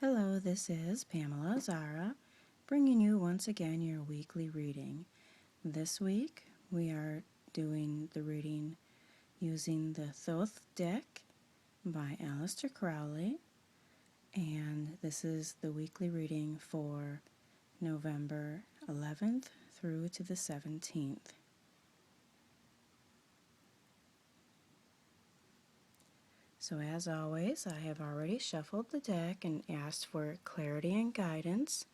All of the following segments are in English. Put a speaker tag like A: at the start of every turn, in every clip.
A: Hello, this is Pamela Azzara, bringing you once again your weekly reading. This week we are doing the reading using the Thoth deck by Aleister Crowley, and this is the weekly reading for November 11th through to the 17th. So as always, I have already shuffled the deck and asked for clarity and guidance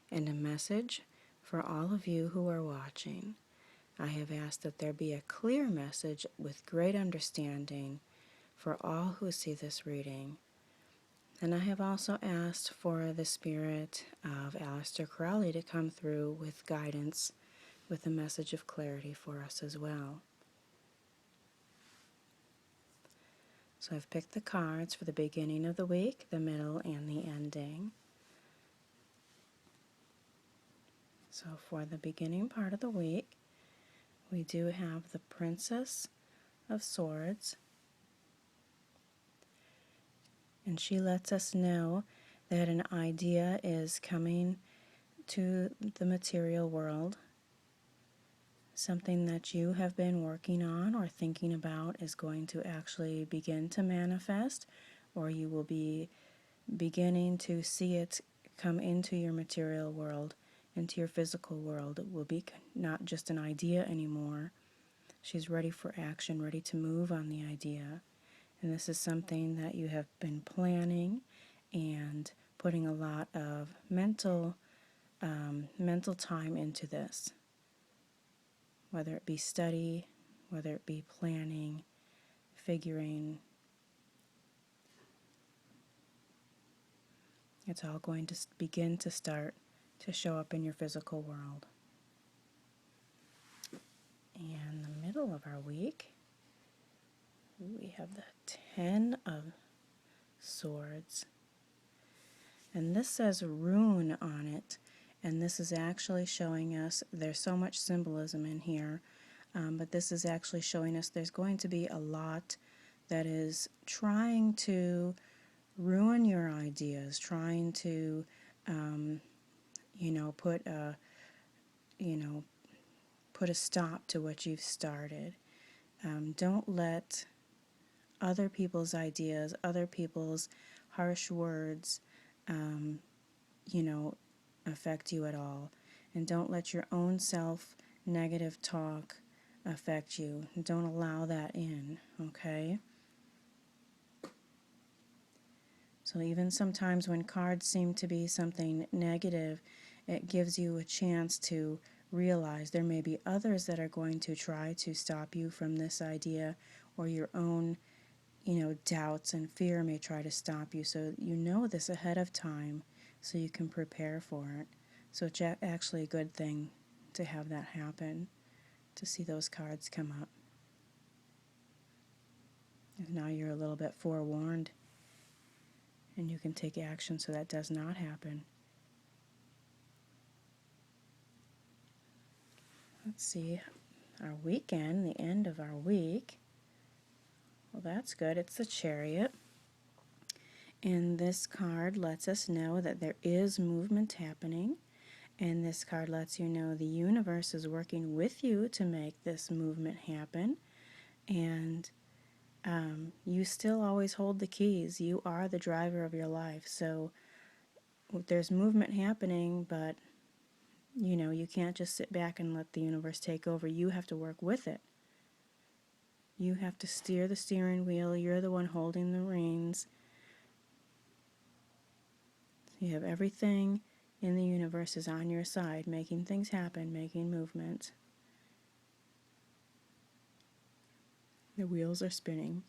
A: and a message for all of you who are watching. I have asked that there be a clear message with great understanding for all who see this reading. And I have also asked for the spirit of Aleister Crowley to come through with guidance, with a message of clarity for us as well. So I've picked the cards for the beginning of the week, the middle, and the ending. So for the beginning part of the week, we do have the Princess of Swords, and she lets us know that an idea is coming to the material world. Something that you have been working on or thinking about is going to actually begin to manifest, or you will be beginning to see it come into your material world, into your physical world. It will be not just an idea anymore. She's ready for action, ready to move on the idea. And this is something that you have been planning and putting a lot of mental time into this. Whether it be study, whether it be planning, figuring, it's all going to begin to start to show up in your physical world. And the middle of our week, we have the 10 of Swords. And this says rune on it. And this is actually showing us, there's so much symbolism in here, but this is actually showing us there's going to be a lot that is trying to ruin your ideas, trying to, put a stop to what you've started. Don't let other people's ideas, other people's harsh words, affect you at all. And don't let your own negative talk affect you. Don't allow that in, okay? So even sometimes when cards seem to be something negative, it gives you a chance to realize there may be others that are going to try to stop you from this idea, or your own, doubts and fear may try to stop you. So you know this ahead of time so you can prepare for it. So it's actually a good thing to have that happen, to see those cards come up. And now you're a little bit forewarned, and you can take action so that does not happen. Let's see, our weekend, the end of our week. Well, that's good. It's the Chariot. And this card lets us know that there is movement happening. And this card lets you know the universe is working with you to make this movement happen. And you still always hold the keys. You are the driver of your life. So there's movement happening, but you can't just sit back and let the universe take over. You have to work with it. You have to steer the steering wheel. You're the one holding the reins. You have everything in the universe is on your side, making things happen, making movement. The wheels are spinning.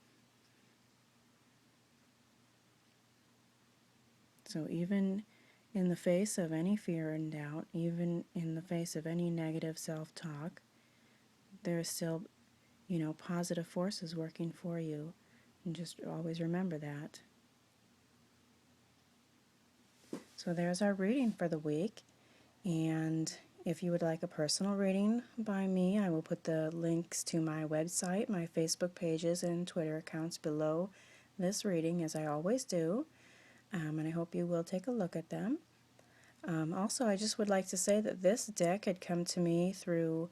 A: So even in the face of any fear and doubt, even in the face of any negative self-talk, there is still, positive forces working for you. And just always remember that. So there's our reading for the week. And if you would like a personal reading by me, I will put the links to my website, my Facebook pages, and Twitter accounts below this reading, as I always do. and I hope you will take a look at them. Also, I just would like to say that this deck had come to me through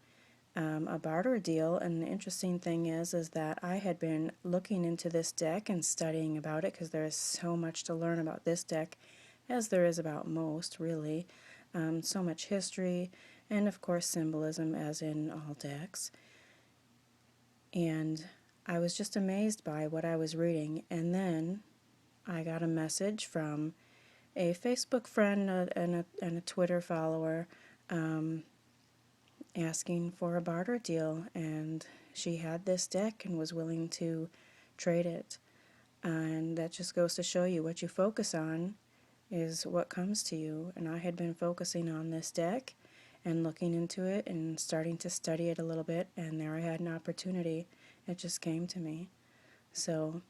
A: a barter deal, and the interesting thing is that I had been looking into this deck and studying about it because there is so much to learn about this deck, as there is about most, really. So much history, and of course symbolism, as in all decks. And I was just amazed by what I was reading, and then I got a message from a Facebook friend and a Twitter follower asking for a barter deal, and she had this deck and was willing to trade it. And that just goes to show you what you focus on is what comes to you. And I had been focusing on this deck and looking into it and starting to study it a little bit, and there I had an opportunity. It just came to me. So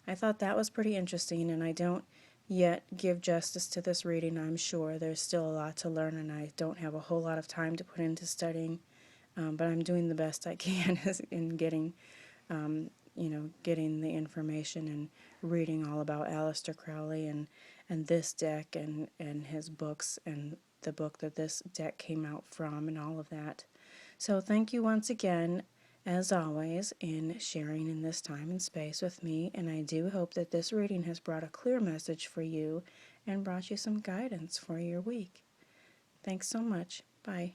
A: I thought that was pretty interesting, and I don't yet give justice to this reading. I'm sure there's still a lot to learn, and I don't have a whole lot of time to put into studying, but I'm doing the best I can in getting, getting the information and reading all about Aleister Crowley and this deck and his books and the book that this deck came out from and all of that. So thank you once again, as always, in sharing in this time and space with me, and I do hope that this reading has brought a clear message for you and brought you some guidance for your week. Thanks so much. Bye.